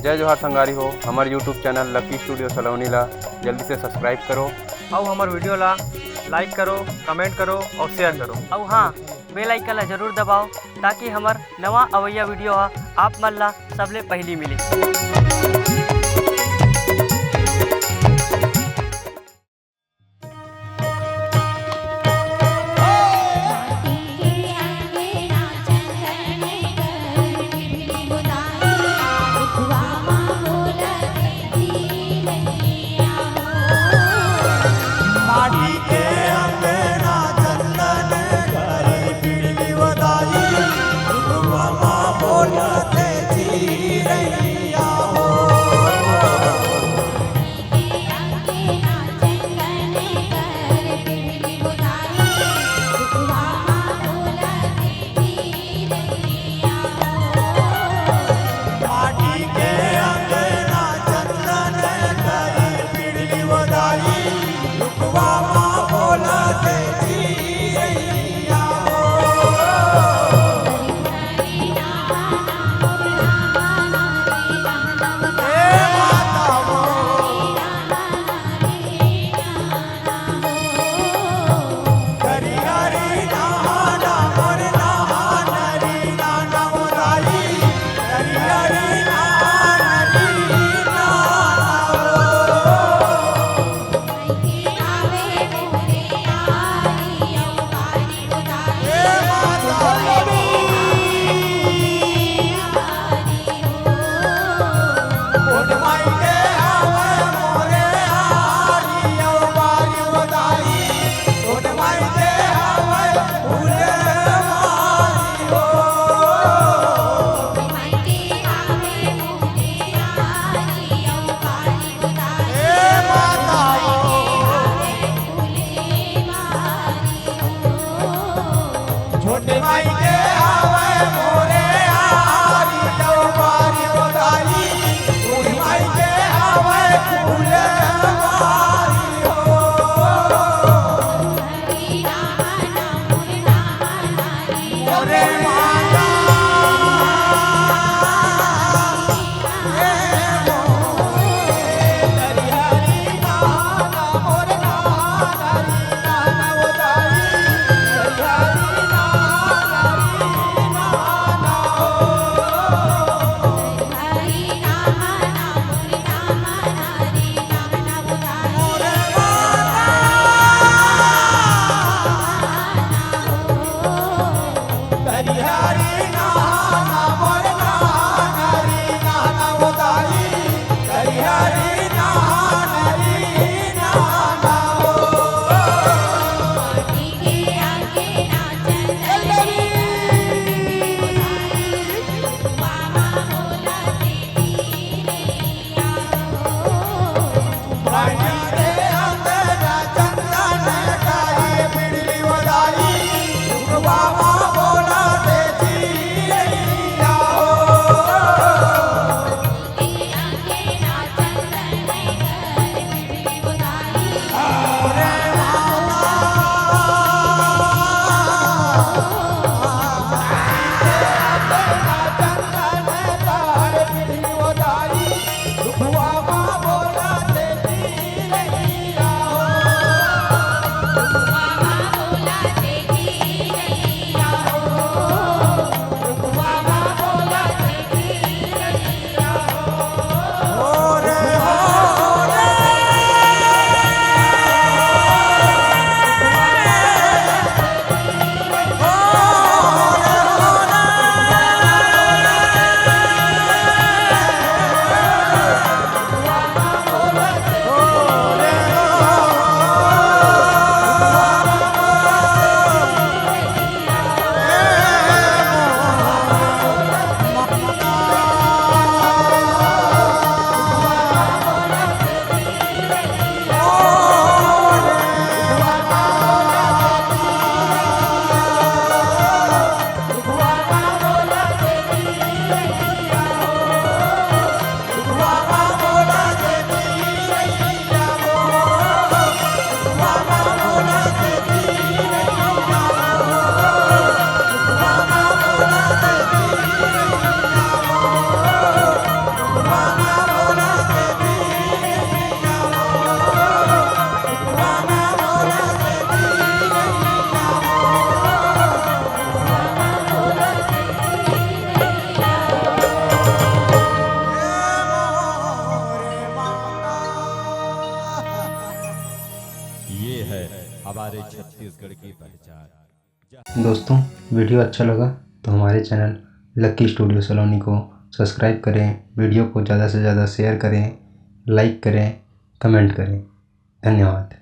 जय जोहार संगारी हो। हमारे यूट्यूब चैनल लकी स्टूडियो सलोनी ला जल्दी से सब्सक्राइब करो और हमारे वीडियो ला लाइक करो, कमेंट करो और शेयर करो। और हाँ, बेल आइकन ला जरूर दबाओ ताकि हमार नवा अवैया वीडियो आप मन ला सबले पहली मिले। हमारे छत्तीसगढ़ की पहचान। दोस्तों, वीडियो अच्छा लगा तो हमारे चैनल लकी स्टूडियो सलोनी को सब्सक्राइब करें, वीडियो को ज़्यादा से ज़्यादा शेयर करें, लाइक करें, कमेंट करें। धन्यवाद।